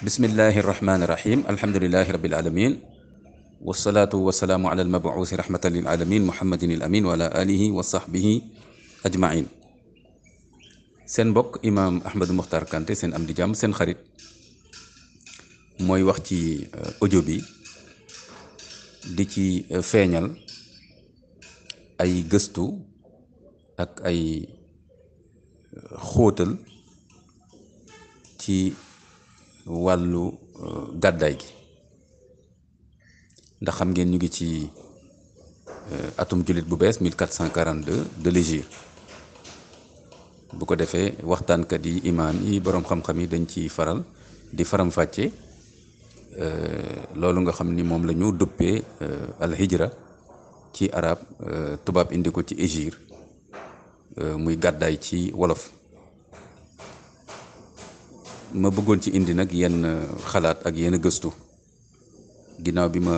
bismillahi irrahmani irrahim alhamdulilahi rabbil alamin wasalaatu wasalaamu ala almabuusi rahmatan lil alamin muhammadin il amin wa ala alihi wa sahbihi ajmain. seen mbokk imaam Ahmadou Mokhtar Kanté seen am di jàmm seen xarit mooy wax ci audio bi di ci feeñal ay gëstu ak ay xóotal ci wàllu gàddaay gi ndax xam ngeen ñu ngi ci atum jullit bu bees 1442 de l'hégire. bu ko defee waxtaankat yi imaam yi boroom xam-xam yi dañ ci faral di faram-fàcce loolu nga xam ni moom la ñu duppee alhijra ci arab, tubaab indi ko ci hégire, muy gàddaay ci wolof. ma bëggoon ci indi nag yenn xalaat ak yenn gëstu ginnaaw bi ma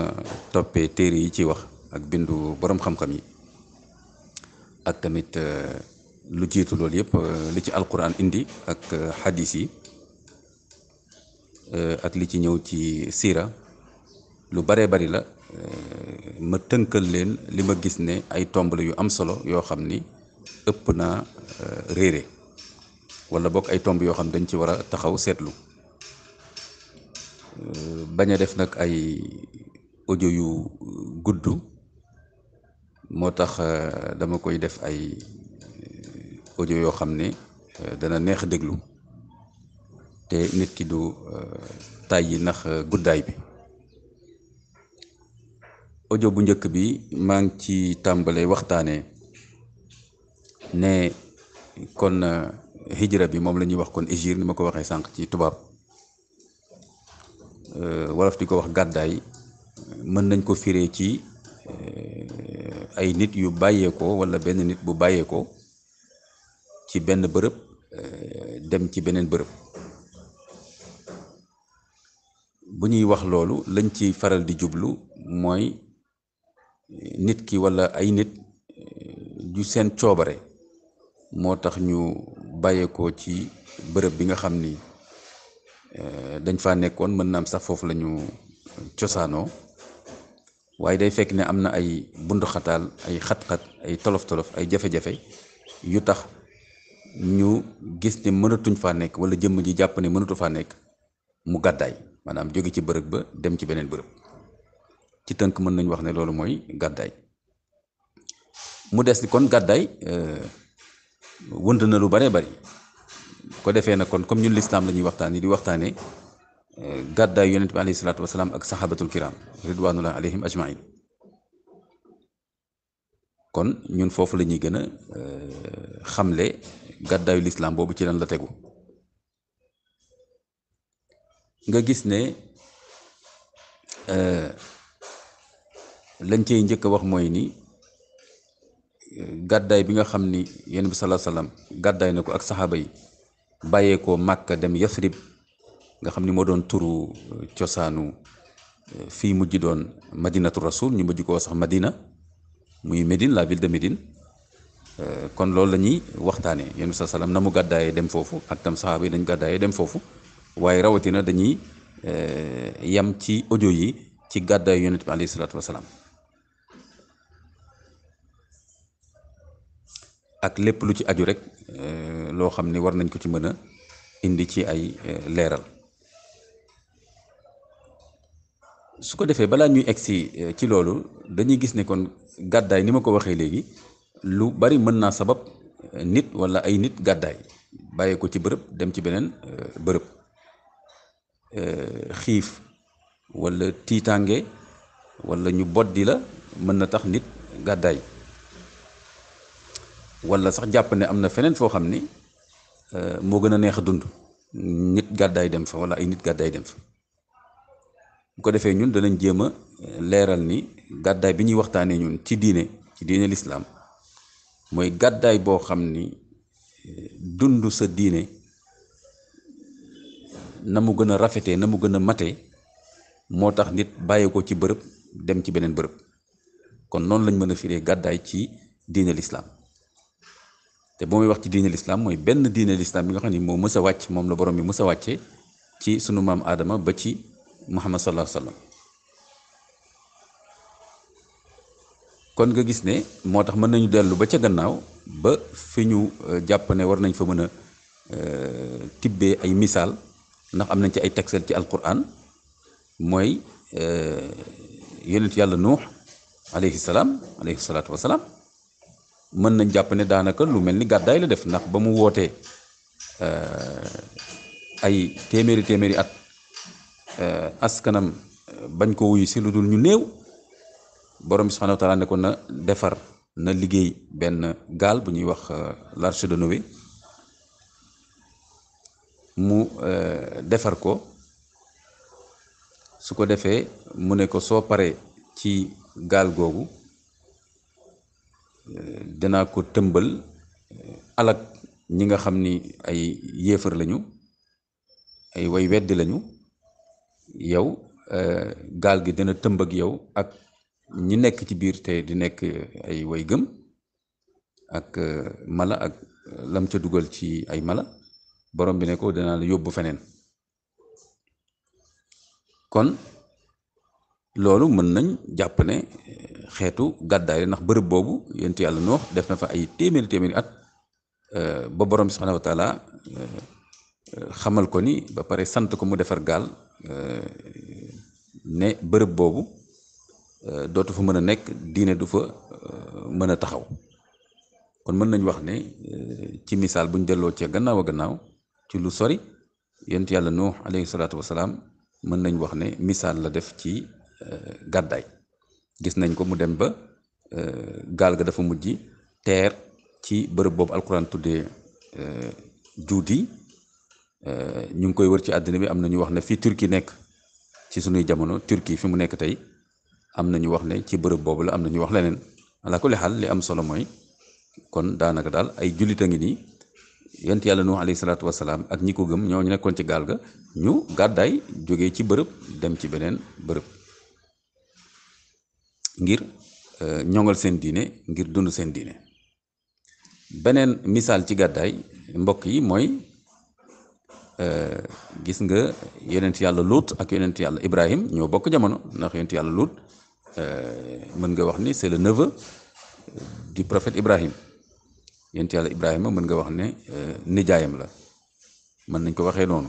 toppee téere yi ci wax ak bindu boroom xam-xam yi ak tamit lu jiitu loolu yëpp li ci alquran indi ak xadis yi ak li ci ñëw ci siira lu baree bari la. ma tënkal leen li ma gis ne ay tomb la yu am solo yoo xam ni ëpp naa réere wala bokk ay tomb yoo xam dañ ci war a taxaw seetlu, bañ a def nag ay audio yu gudd. moo tax dama koy def ay audio yoo xam ne dana neex déglu te nit ki du tàyyi ndax guddaay bi. audio bu njëkk bi maa ngi ci tàmbalee waxtaanee ne kon hijra bi moom la ñuy wax kon hégire ni ma ko waxee sànq ci tubaab, wolof di ko wax gàddaay. mën nañ ko firee ci ay nit yu bàyyeekoo wala benn nit bu bàyyeekoo ci benn bërëb dem ci beneen bërëb. bu ñuy wax loolu lañ ci faral di jublu mooy nit ki wala ay nit ju seen coobare moo tax ñu bàyyeekoo ci bërëb bi nga xam ni dañ fa nekkoon. mën na am sax foofu la ñu cosaanoo, waaye day fekk ne am na ay bunduxataal, ay xat-xat, ay tolof-tolof, ay jafe-jafe yu tax ñu gis ne mënatuñ faa nekk wala jëmm ji jàpp ne mënatu faa nekk mu gàddaay, maanaam jóge ci bërëb ba dem ci beneen bërëb. ci tënk mën nañu wax ne loolu mooy gàddaay. mu des ni kon gàddaay wënd na lu baree bari. ko defee na kon comme ñun lislaam la ñuy waxtaanee di waxtaanee gàddaay yonent bi alayhi salaatu wasalaam ak saxaabatul kiram ridwanullahi alayhim ajmain. kon ñun foofu la ñuy gën a xamle gàddaayu lislaam boobu ci lan la tegu. nga gis ne lañ cey njëkk a wax mooy ni gàddaay bi nga xam ni yonent bi sallallahu alayhi wasallam gàddaay na ko ak saxaaba yi bàyyeekoo Màkka dem Yasrib nga xam ni moo doon turu cosaanu fii mujj doon madinatu rasul, ñu mujj koo sax Madina, muy Médine, la ville de Médine. kon loolu la ñuy waxtaanee yonent bi sallallahu alayhi wasallam na mu gàddaayee dem foofu ak tam saxaaba yi dañ gàddaayee dem foofu, waaye rawatina dañuy yam ci audio yi ci gàddaayu yonent bi alayhi salaatu wasalaam ak lépp lu ci aju rek loo xam ni war nañ ko ci mën a indi ci ay leeral. su ko defee balaa ñuy egsi ci loolu dañuy gis ne kon gàddaay ni ma ko waxee léegi lu bari mën naa sabab nit wala ay nit gàddaay bàyyee ko ci bërëb dem ci beneen bërëb. xiif wala tiitaange wala ñu boddi la mën na tax nit gàddaay, wala sax jàpp ne am na feneen foo xam ni moo gën a neex a dund, nit gàddaay dem fa wala ay nit gàddaay dem fa. bu ko defee ñun danañ jéem a leeral ni gàddaay bi ñuy waxtaanee ñun ci diine lislaam mooy gàddaay boo xam ni dund sa diine na mu gën a rafetee, na mu gën a matee moo tax nit bàyyi ko ci bërëb dem ci beneen bërëb. kon noonu lañ mën a firee gàddaay ci diine lislaam. te bu muy wax ci diine lislaam mooy benn diine lislaam bi nga xam ni moo mës a wàcc, moom la borom bi mës a wàcce ci sunu maam Aadama ba ci Muhammad sallallahu alayhi wa sallam. kon nga gis ne moo tax mën nañu dellu ba ca gannaaw ba fi ñu jàpp ne war nañ fa mën a tibbee ay misaal ndax am nañ ci ay texte ci alquran mooy yonent yàlla nuux alayhi salaam alayhi salaatu wasalaam mën nañ jàpp ne daanaka lu mel ni gàddaay la def ndax ba mu wootee ay téeméeri at askanam bañ ko wuyu si lu dul ñu néew borom bi subhanahu wa taala ne ko na defar na liggéey benn gaal bu ñuy wax l'arche de Noé mu defar ko su ko defee mu ne ko soo paree ci gaal googu danaa ko tëmbal alak ñi nga xam ni ay yéefar lañu ay way weddi lañu yow gaal gi dina tëmb ak yow ak ñi nekk ci biir te di nekk ay way gëm ak mala ak lam ca dugal ci ay mala borom bi ne ko danaa la yóbbu feneen kon loolu mën nañ jàpp ne xeetu gàddaay ndax bërëb boobu yonent yàlla Nuux def na fa ay téeméeri at ba borom bi subhanahu wa taala xamal ko ni ba pare sant ko mu defar gaal ne bërëb boobu dootu fa mën a nekk diine du fa mën a taxaw kon mën nañ wax ne ci misaal buñ delloo ci gannaaw a gannaaw ci lu sori yonent yàlla Nuux alayhi salaatu wasalaam mën nañ wax ne misaal la def ci gàddaay gis nañ ko mu dem ba gaal ga dafa mujj teer ci bërëb boobu alquran tuddee juudi ñu ngi koy wër ci àddina bi am na ñu wax ne fii Turquie nekk ci sunuy jamono Turquie fi mu nekk tey am na ñu wax ne ci bërëb boobu la am na ñu wax leneen ala kulli xaal li am solo mooy kon daanaka daal ay jullit a ngi nii yonent yàlla Nuux alayhi salaatu wasalaam ak ñi ko gëm ñoo ñu nekkoon ci gaal ga ñu gàddaay jógee ci bërëb dem ci beneen bërëb ngir ñoŋal seen diine ngir dund seen diine beneen misaal ci gàddaay mbokk yi mooy gis nga yonent yàlla Luut ak yonent yàlla Ibrahim ñoo bokk jamono ndax yonent yàlla Luut mën nga wax ni c'est le neveu du prophète Ibrahim yonent yàlla Ibrahima mën nga wax ne nijaayam la mën nañ ko waxee noonu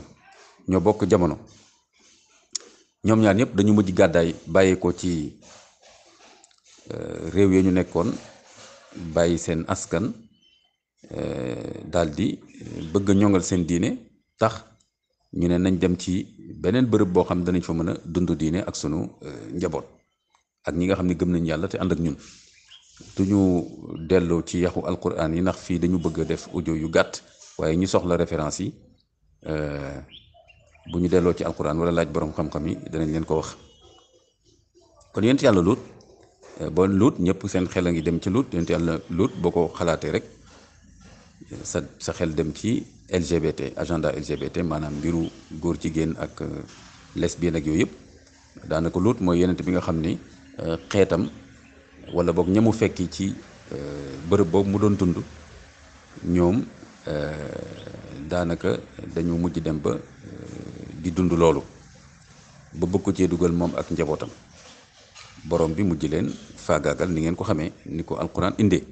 ñoo bokk jamono ñoom ñaar ñëpp dañu mujj gàddaay bàyyeekoo ci réew yi ñu nekkoon bàyyi seen askan daldi bëgg a ñoŋal seen diine tax ñu ne nañ dem ci beneen bërëb boo xam danañ fa mën a dund diine ak sunu njaboot ak ñi nga xam ne gëm nañ yàlla te ànd ak ñun duñu delloo ci yaxu alquran yi ndax fii dañu bëgg a def audio yu gàtt waaye ñu soxla référence yi bu ñu delloo ci alquran wala laaj borom xam-xam yi danañ leen ko wax kon yonent yàlla Luut boo Luut ñëpp seen xel a ngi dem ci Luut yonent yàlla Luut boo ko xalaatee rek sa xel dem ci LGBT agenda LGBT maanaam mbiru góor jigéen ak lesbienne ak yooyu yëpp daanaka Luut mooy yonent bi nga xam ni xeetam wala boog ñamu fekki ci bërëb boobu mu doon dund ñoom daanaka dañu mujj dem ba di dund loolu ba bëgg ko cee dugal moom ak njabootam borom bi mujj leen faagaagal ni ngeen ko xamee ni ko alquran indee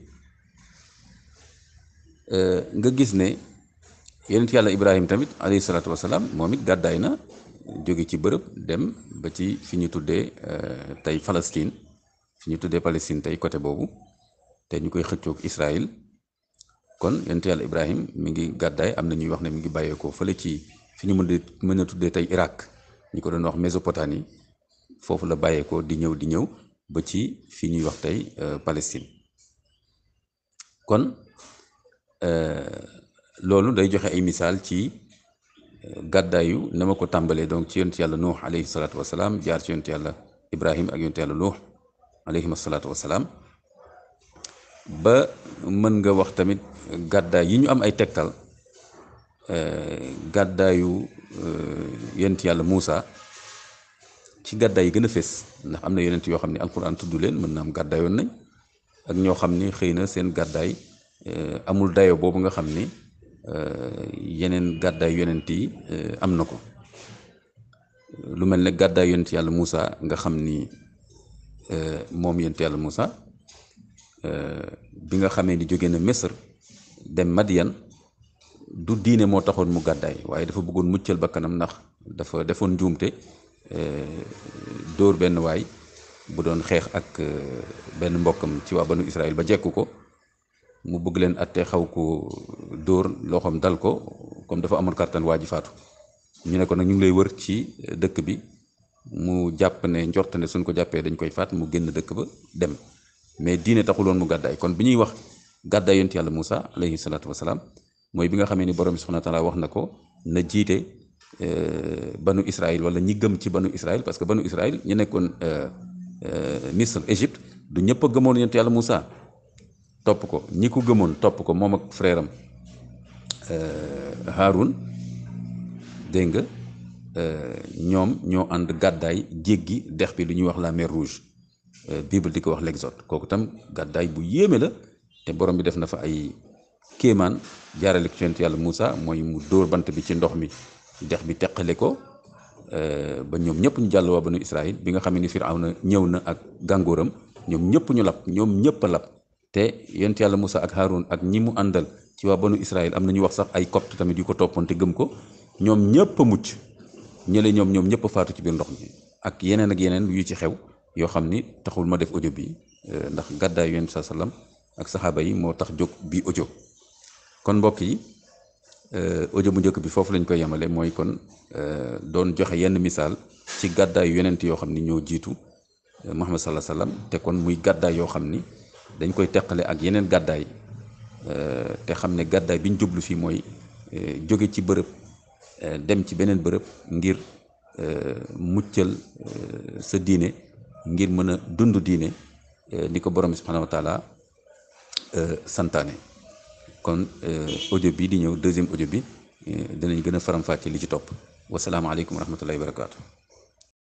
nga gis ne yonent yàlla Ibrahim tamit alayhi salaatu wasalaam moom it gàddaay na jóge ci bërëb dem ba ci fi ñu tuddee tey Palestine fi ñu tuddee Palestine tey côté boobu te ñu koy xëccoog Israël kon yonent yàlla Ibrahim mi ngi gàddaay am na ñuy wax ne mi ngi bàyyeekoo fële ci fi ñu mën a tuddee tey Irak ñu ko doon wax Mésopotamie foofu la bàyyeekoo di ñëw ba ci fi ñuy wax tey Palestine kon loolu day joxe ay misaal ci gàddaayu na ma ko tàmbalee donc ci yonent yàlla Nuux alayhi salaatu wasalaam jaar ci yonent yàlla Ibrahim ak yonent yàlla Nuux alayhim asalaatu wasalaam ba mën nga wax tamit gàddaay yi ñu am ay tegtal gàddaayu yonent yàlla Muusa ci gàddaay yi gën a fés ndax am na yonent yoo xam ne alquran tudd leen mën na am gàddaayoon nañ ak ñoo xam ni xëy na seen gàddaay amul dayo boobu nga xam ni yeneen gàddaay yonent yi am na ko lu mel ne gàddaay yonent yàlla Moussa nga xam ni moom yonent yàlla Moussa bi nga xamee ni jóge na Misr dem Madiyan du diine moo taxoon mu gàddaay waaye dafa bëggoon muccal bakkanam ndax dafa defoon njuumte dóor benn waay bu doon xeex ak benn mbokkam ci waa banu Israël ba jekku ko mu bëgg leen atte xaw ko dóor loxoom dal ko comme dafa amoon kartan waa ji faatu ñu ne ko nag ñu ngi lay wër ci dëkk bi mu jàpp ne njort ne suñ ko jàppee dañ koy faat mu génn dëkk ba dem mais diine taxuloon mu gàddaay kon bi ñuy wax gàddaay yonent yàlla Moussa alayhi salaatu wasalaam mooy bi nga xamee ni borom bi subhanahu wa taala wax na ko na jiite banu Israël wala ñi gëm ci banu Israël parce que banu Israël ñu nekkoon Misr Égypte du ñëpp a gëmoon yonent yàlla Moussa topp ko ñi ko gëmoon topp ko moom ak frère am Haroun dégg nga ñoom ñoo ànd gàddaay jéggi dex bi lu ñuy wax la mer rouge Bible di ko wax l'Exode kooku tam gàddaay bu yéeme la te borom bi def na fa ay kéemaan jaarale ko ci yonent yàlla Moussa mooy mu dóor bant bi ci ndox mi dex bi teqale ko ba ñoom ñëpp ñu jàll waa banu Israël bi nga xam ne Firawna ñëw na ak gàngooram ñoom ñëpp ñu lab ñoom ñëpp a lab te yonent yàlla Moussa ak Haroun ak ñi mu àndal ci waa banu Israël am na ñu wax sax ay copte tamit yu ko toppoon te gëm ko ñoom ñëpp a mucc ñële ñoom ñëpp a faatu ci biir ndox mi ak yeneen yu ci xew yoo xam ni taxul ma def audio bi ndax gàddaay yonent saa sallam ak saxaaba yi moo tax jóg bii audio kon mbokk yi audio bu njëkk bi foofu lañ koy yemale mooy kon doon joxe yenn misaal ci gàddaay yonent yoo xam ni ñoo jiitu Muhammad sallallahu alayhi wasallam te kon muy gàddaay yoo xam ni dañ koy teqale ak yeneen gàddaay te xam ne gàddaay bi ñu jublu fii mooy jóge ci bërëb dem ci beneen bërëb ngir muccal sa diine ngir mën a dund diine ni ko borom bi subhanahu wa taala santaane kon audio bi di ñëw deuxième audio bi dinañ gën a faram-fàcce li ci topp wasalaamaaleykum wa rahmatullahi wa barakaatu.